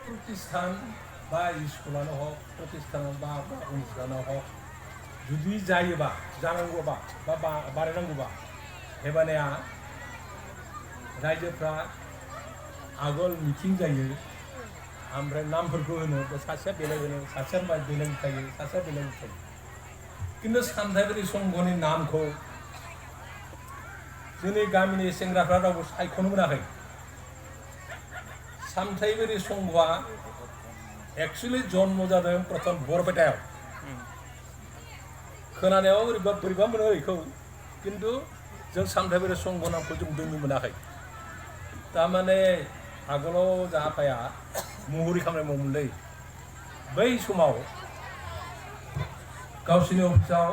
प्रतिष्ठान बा स्कुलानो हक प्रतिष्ठान बा अनुष्ठानो हक जुदि जायोबा जानांगौबा बा बानायनांगौबा हेबानिया रायजोफ्रा आगोल मिटिं जायो ओमफ्राय नामफोरखौ होनो सासेया बेलेग होनो सासेया बेलेग थायो सासेया बेलेग थायो किन्तु सामथाइबारि संघनि नामखौ जोंनि गामिनि सेंग्राफ्रा रावबो सायख'नो मोनाखै सामथाइबारि संघआ एक्चुअली जन्म जादों प्रथम बरपेटायाव खोनानायाव बोरैबा मोनो बेखौ किन्तु जों सामथाइबारि संघ नामखौ जों दोननो मोनाखै तारमाने आगोलाव जाहाफाया मुहुरि खामानि मावोमोनलै बै समाव गावसोरनि अफिसाव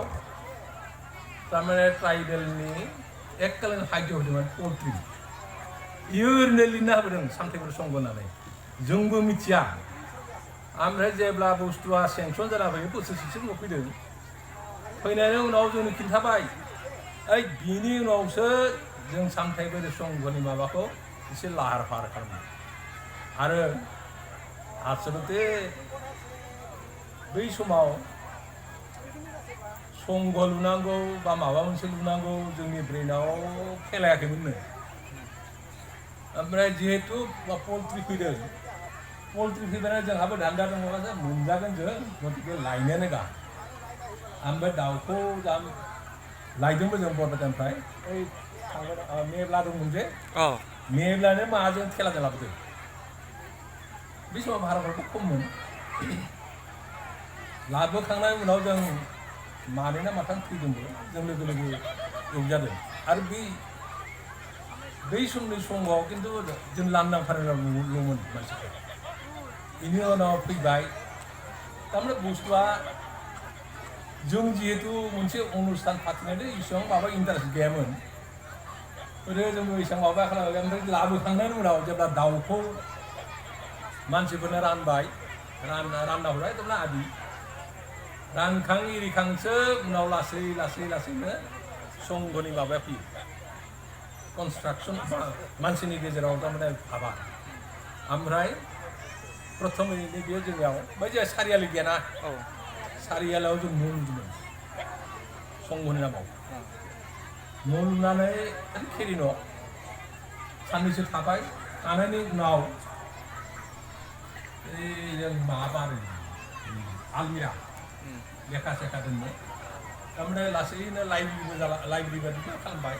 तारमाने ट्राइबेलनि एककालीन हायज्य होदोंमोन पल्ट्रि इयो ओरैनो लिरना होबोदों सामथाइबारि संघ होननानै जोंबो मिथिया ओमफ्राय जेब्ला बुस्थुआ सेंसन जाना फैयो बोसोरसेसो उनाव फैदों फैनायनि उनाव जोंनो खिन्थाबाय ओइ बिनि उनावसो जों सामथाइबारि संघनि माबाखौ एसे लाहार फाहार खालामो आरो आसलते बै समाव संघ लुनांगौ बा माबा मोनसे लुनांगौ जोंनि ब्रेनाव खेलायाखैमोननो ओमफ्राय जिहेतु पल्ट्रि फैदों पल्ट्रि फैबानो जोंहाबो धान्दा दङब्ला मोनजागोन जों गतिके लायनोनो गा ओमफ्राय दाउखौ लायदोंबो जों बरपेटानिफ्राय ओइ मेब्ला दंमोन जे मेब्लानो माजों थेलाजों लाबोदों बे समाव भाराफोरखौ खममोन लाबोखांनायनि उनाव जों मानै ना माथाम फैदोंबो जों लोगो लोगो एवजादों आरो बै समनि संघआव खिन्थु जों लांदां फारायलावल'मोन मानसिफ्रा बेनि उनाव फैबाय थारमाने बुस्थुआ जों जिहेतु मोनसे अनुष्ठान फाथिनायदो इसेबां माबा इन्टारेस्ट गैयामोन ओरैनो जोंबो इसेबां माबा खालामबाय ओमफ्राय लाबोखांनायनि उनाव जेब्ला दाउखौ मानसिफोरनो रानबाय रानना हरबाय थारमाने आदि रानखां इरिखांसो उनाव लासैनो संघनि माबाया फैयो कनस्ट्राक्सन मानसिनि गेजेराव थारमाने भाबा ओमफ्राय प्रथमैनो बेयो जोंनियाव बै जे सारियालि गैयाना सारियालियाव जों न' लुदोंमोन संघनि नामाव न' लुनानै खेरि न' साननैसो थाबाय थानायनि उनाव जों माबा बानायदों आलमिरा लेखा सेखा दोननो थारमाने लासैनो लाइब्रेरि बायदि खालामबाय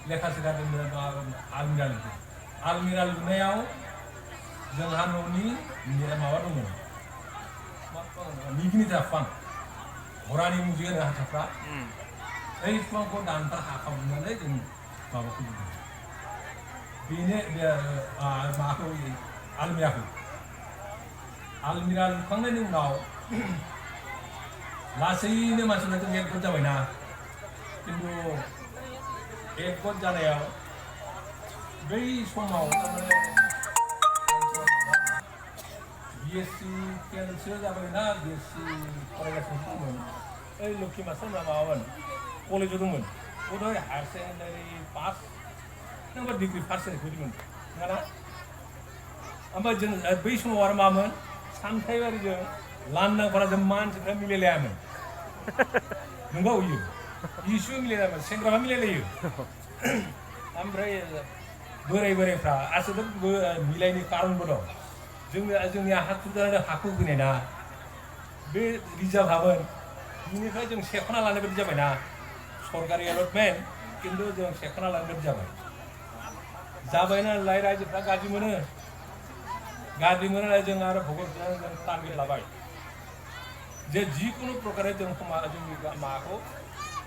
लेखा सेखा दोननो आलमिरा लुदों आलमिरा लुनायाव जोंहा न'नि माबा दंमोन मिगनिटा फान घरानि मुजि होनो हाथाफ्रा ओइ बिफांखौ दानफ्रा हाखावनानै जों माबाखौ लुदों बेनो माबाखौ आलमिरा लुखांनायनि उनाव लासैनो मानसिफ्रा जों एक गट जाबायना खिन्थु एक गट जानायाव बै समाव थारमाने BSc केलसो जाबायना BSc फरायगासिनो दंमोन ओइ लक्ष्मी मास्टारमोना माबामोन कलेजाव दंमोन बधय हायार सेकेन्डारि पास नङाबा डिग्रि फार्स्ट इयार फैदोंमोन नङाना ओमफ्राय जों बै समाव आरो मामोन सामथाइबारिजों लांदांफोरा जों मानसिफ्रा मिलायलायामोन नंगौ इयो इसे मिलायलायामोन सेंग्राफ्रा मिलायलायो ओमफ्राय बोरायफ्रा आसलथे मिलायनि कारनबो दं जोंनि हाखुदानो हाखौ होनाय ना बे रिजार्भ हामोन बिनिफ्राय जों सेखना लानाय बायदि जाबायना सरकारि एलटमेन्ट खिन्थु जों सेखना लानाय बायदि जाबाय नालाय रायजोफ्रा गाज्रि मोनो जों आरो भगतजों जों टारगेट लाबाय जे जिकुनु प्रकारे जों जोंनि माबाखौ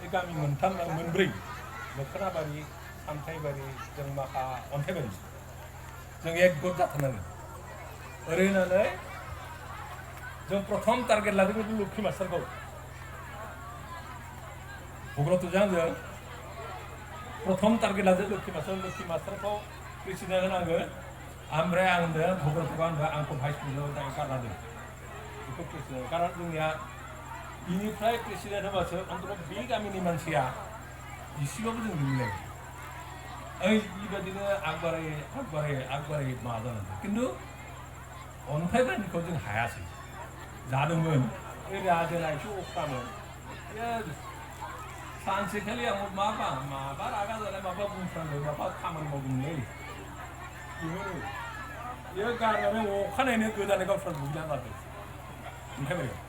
बे गामि मोनब्रै मोखोनाबारि सामथाइबारि जों माखा अन्थाइबारि जों एक गट जाथारनांगोन ओरै होननानै जों प्रथम टारगेट लादोंमोन लक्ष्मी मास्टारखौ भगतजों जों प्रथम टारगेट लादों लक्ष्मी मास्टारखौ प्रेसिडेन्ट होनांगोन ओमफ्राय आं भगतखौ आंखौ भाइस प्रेसिडेन्ट गारनादों बेखौ प्रेसिडेन्ट कारन जोंनिया बिनिफ्राय प्रेसिडेन्ट होबासो अन्तत बे गामिनि मानसिया इसेबाबो जों मिलायो ओइ बेबायदिनो आगबाराय माबा जानांगौ खिन्थु अन्थाइबारिखौ जों हायासै जादोंमोन बे राजोनायसो अख्रामोन सानसेखालि आं माबा रागा जानाय माबा बुंफ्रांदों माबा खामानि मावदोंलै बेयो गारनानै अखानायैनो गोदानै गावस्रा दुगैना लादों अन्थाइबारियाव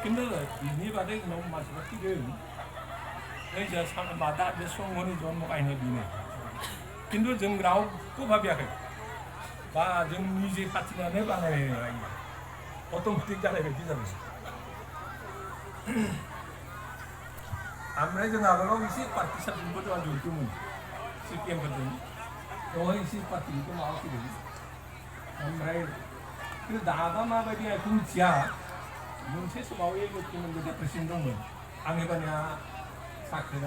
खिन्थु बिनि बादै उनाव मानसिफ्रा फैदों दा बे संघनि जन्म गायनाय बेनो खिन्थु जों रावबो भाबियाखै बा जों निजे फाथिनानै बानायनाय अट'मेटिक जानाय बायदि जादों ओमफ्राय जों आगोलाव एसे पार्टि सार्टिफिकेटबो जोंहा ज'दोंमोन CPM-फोरजों बेवहाय एसे पार्टिखौ माबा फैदों ओमफ्राय खिन्थु दाबा माबायदि आंखौ मिथिया मोनसे समाव एल'किमोन डिप्रेसन दंमोन आंनि बानिया साख्रि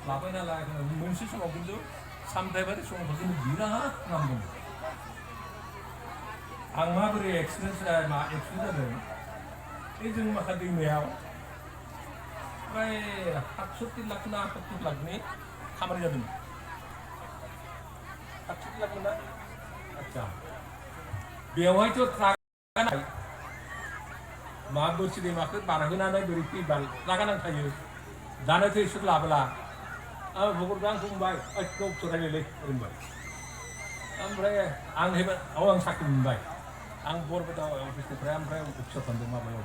लाबाय नालाय मोनसे समाव खिन्थु सामथाइबारि संघखौ जों बिराद खालामदोंमोन आं माबोरै एक्सपिरियेन्स जादों बे जों माखासे दैमायाव प्राय 67 लाख ना 78 लाखनि खामानि जादोंमोन 68 लाख ना आच्छा बेवहायथ' ट्राक मा बोरसि दैमाखौ बारहोनानै बोरै फैबा ट्राका नांखायो दानोथ' इसोर लाबोला भगतखौ आंखौ बुंबाय गाव सरायनोलै बुंबाय ओमफ्राय आं आं साख्रि मोनबाय आं बरपेटा अफिसनिफ्राय ओमफ्राय अफिसाव थांदों माबायाव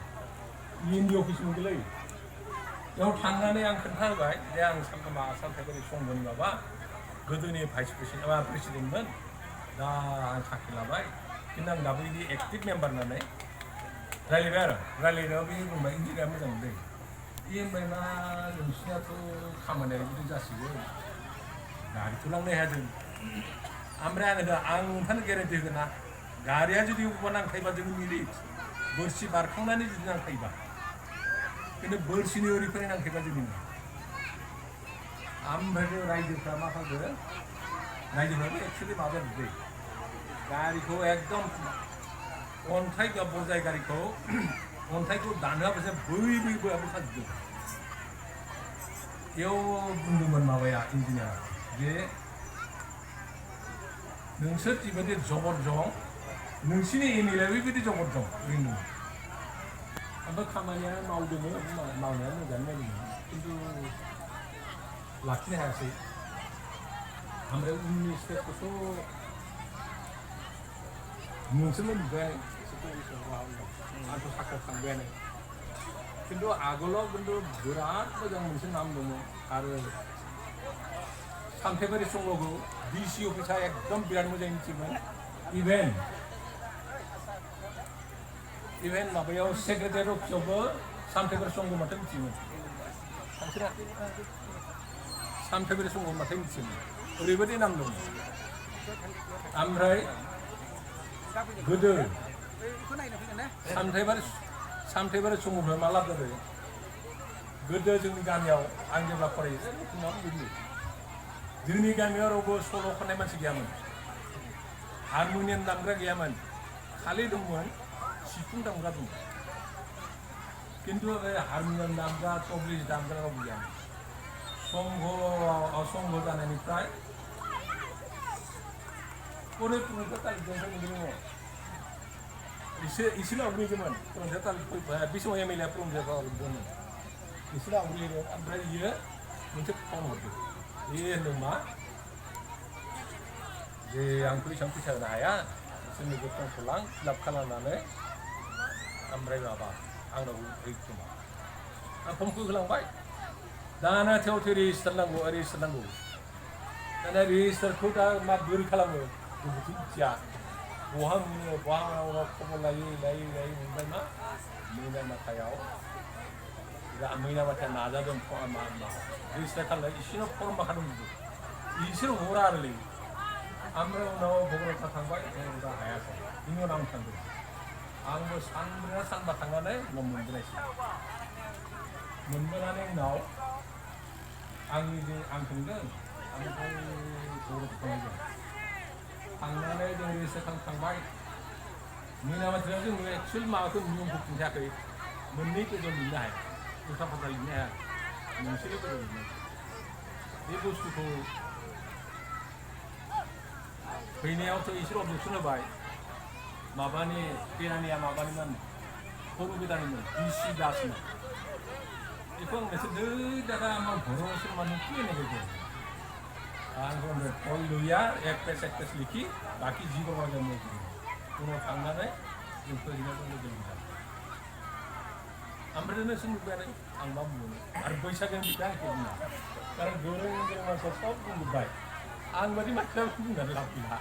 इएनडि अफिस मोनगोलै बेयाव थांनानै आं खोन्थाहोबाय जे आं सामथाइबारि संघनि माबा गोदोनि भाइस प्रेसिडेन्टमोन दा आं साख्रि लाबाय खिन्थु आं दाबो बिदि एक्टिभ मेम्बार होननानै रायज्लायबाय आरो रायज्लायनायाव बे बुंबाय इन्जिनियार मोजां मोनदों बे होनबाय मा नोंसिनाथ' खामानिया बिदि जासिगोन गारिथ' लांनो हाया जों ओमफ्राय आं नोंथांनो गेरेन्टि होगोन ना गारिया जुदि अबेबा नांखायोबा जों मिलिट बोरसि बारखांनानै जुदि नांखायोबा खिन्थु बोरसिनि ओरैफोर नांखायोबा जोंनि नङा ओमफ्राय रायजोफ्रा मा खालामदों रायजोफ्राबो एक्सुवेलि माबा दै गारिखौ एकदम अन्थाइ बजाय गारिखौ अन्थाइखौ दानहोआबासो बै बोखाजोबदों बेयाव बुंदोंमोन माबाया इन्जिनियारा जे नोंसोर जिबायदि जबर जं नोंसिनि एमएलए बेबायदि जबर जं बुंदोंमोन ओमफ्राय खामानिया मावदोंमोन मावनाया मोजाङै मावदोंमोन खिन्थु लाखिनो हायासै ओमफ्राय उननि स्टेपखौथ' नोंसोरनो नुबाय आंथ' साख्रियाव थांबायानो खिन्थु आगोलाव खिन्थु बिराद मोजां मोनसे नाम दंमोन आरो सामथाइबारि संघखौ डिसि अफिसा एकदम बिराद मोजां मिथियोमोन इभेन माबायाव सेक्रेटारि अफिसावबो सामथाइबारि संघ माथो मिथियोमोन सामथाइबारि संघ माथो मिथियोमोन ओरैबायदि नाम दंमोन ओमफ्राय गोदो सामथाइबारि संघनिफ्राय मा लाब जादों गोदो जोंनि गामियाव आं जेब्ला फरायो जोंनि गामियाव रावबो सल' खननाय मानसि गैयामोन हारम'नियाम दामग्रा गैयामोन खालि दंमोन सिफुं दामग्रा दंमोन खिन्थु हारम'नियाम दामग्रा तबला दामग्रा रावबो गैयामोन संघ जानायनिफ्राय पुरुषफोरनिफ्राय तालिमजों मोनदों इसोर आवग्रिदोंमोन पुरुषआ तालिम बे समाव एमएलए पुरुषआ आवग्रिदोंमोन इसोर आवग्रिदों ओमफ्राय बियो मोनसे फन हरदों बे होनदों मा जे आंथ' एसेबां फैसा होनो हाया जोंनि फर्मखौ लां फिलाप खालामनानै ओमफ्राय माबा आंनाव हैखोमा आं फर्मखौ होलांबाय दाना थेवथे रेजिस्टार नांगौ दाना रेजिस्टारखौ दा मा बोरै खालामो जोंबोथ' मिथिया बहा मोनो बहा खबर लायै मोनबाय मा मैनामाथायाव नाजादों रेजिस्टार खालामनाय इसोरनाव फर्म माखादों इसोर हरा आरोलै ओमफ्राय उनाव भगवता थांबाय दा हायासै बिनि उनाव आं थांदों आंबो सानब्रै सानबा थांनानै उनाव मोनबोनानै उनाव आंनि जे आं थांदों ओमफ्राय भगवता थांनानै जों रेजिस्टार थांबाय मैनामाथियाव जों एक्सुवेलि माबाखौ नियमखौ खिन्थायाखै मोननै गोजौ लिरनो हाया उल्था फाल्था लिरनो हाया मोनसेल' गोजौ लिरनो बे बुस्थुखौ फैनायावथ' इसोर अबजेक्सन होबाय माबानि बेरानिया माबानिमोन बर' गोदाननिमोन बिसि दासमोन बेखौ आं नोंसोर दादा आं बर' मुसलमान की होननाय आं फल लुया एक पेज लिखि बाकी जिबो मावजा मोजां उनाव थांनानै जों फोजोबनायखौ लोगो मोनदों ओमफ्राय नोंसोर नुबायानो आं मा बुंनो आरो बैसागोनि बिखौ आं बुंना कारन गोरों गोरों मानसिया सब बुंजोब्बाय आं बादि मानसिया बुंनानै लाब गैला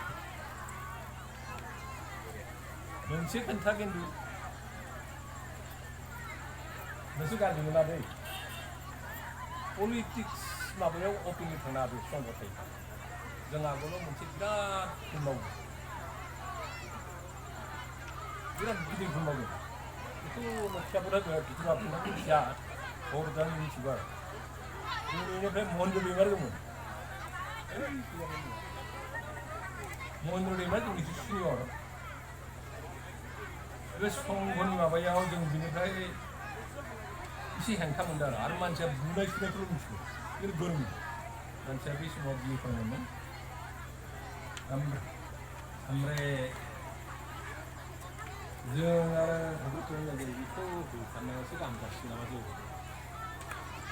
मोनसे खोन्था खिन्थु नोंसोर गाज्रि मोना दै पलिटिक्स माबायाव अपेनलि थांना बे संगथाय जों आगोलाव मोनसे बिराद भुल मावो बिराद गिदिर भुल मावो बेखौ मिथियाबोला बिदिनो बुंना मिथिया हरदान मिथिबाय जोंनिफ्राय महेन्द्र दैमार दंमोन महेन्द्र दैमार जोंनि सिनियर बे संघनि माबायाव जों बिनिफ्राय एसे हेंथा मोनदों आरो मानसिया बुनाय सुनायखौल' मिथिगौ खिन्थु गोरों मानसिया बे समाव बिए फरायनायमोन ओमफ्राय जों आरो बेखौ होखानायावसो गाहाम जासिगोन नामा जों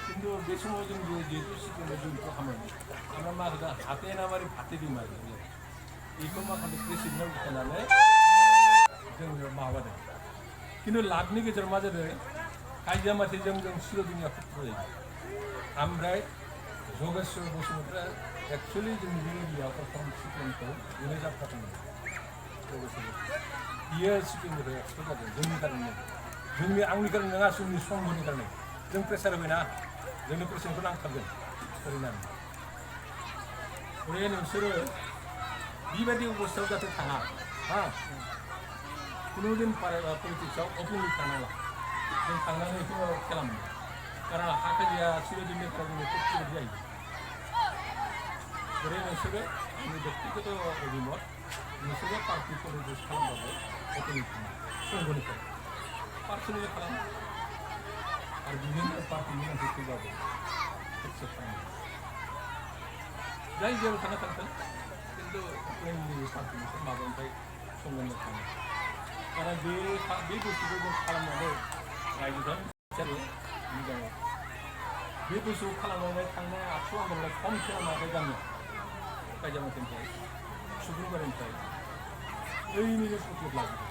खिन्थु बे समाव जों जिहेतु सिगाङाव जों बेखौ खालामो আমরা मा होदा हाथे नामारि फाथे दैमा बेखौ मा खालामदों प्रेसिडेन्टआव होखानानै जों माबादों खिन्थु लाबनि गेजेराव मा जादों काजिया माथिजों जों सिर'दिनिया खुथ्र' जायो ओमफ्राय जगेश्वर बसुमतारिया एक्सुवेलि जोंनि बे एरियायाव प्रथम सिपिएमखौ बेनो जाथारदोंमोन जगेश्वर बियो सिपिएमनिफ्राय एक्सपेल जादों जोंनि कारणे जोंनि आंनि कारणे नङा जोंनि संघनि कारणे जों प्रेसार होबायना जोंनि प्रेसिडेन्टखौ नांथारगोन ओरैनानै ओरै नोंसोरो बेबायदि अबस्थायाव जाहाथे थाङा हा खुनुदिन पलिटिक्सआव अपेनलि थांनांला जों थांनानै बेखौ खालामो कारन हाखाजिया सिर'दिननिफ्राय जोंनि खुब जायो ओरै नोंसोरो आंनि बेक्तिगत अभिमत नोंसोरो पार्टि पलिटिक्स खालामबाबो अपेनलि थाङा संघनिफ्राय पार्सनेलि खालामो आरो बिदिनो पार्टिनि मानसि फैबाबो एक्सेप्ट खालामो जाय जेराव थांना थांथों खिन्थु जोंनि पार्टिनिफ्राय माबानिफ्राय संघनिफ्राय थाङो कारन बे बुस्थुखौ जों खालामनानै रायजोजों बिसोरो मोजां बे बुस्थुखौ खालामनानै थांनाय आखु आंगोनलाय खम खालामाखै गामियाव काजियामाथिनिफ्राय सुबुंबारिनिफ्राय ओरैनो कमप्लिट लाबोदों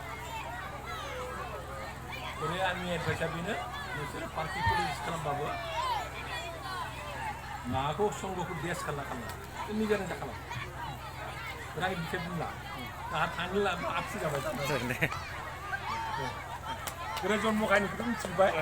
ओरै आंनि एडभाइसआ बेनो नोंसोरो पार्टि पलिटिक्स खालामबाबो माखौ संघखौ बेस खालामना निजा निजा खालाम राइट बिसोर बुंला आंहा थांनो लाबो आबसि जाबाय गोरा जन्म गायनायखौथ' मिथिबाय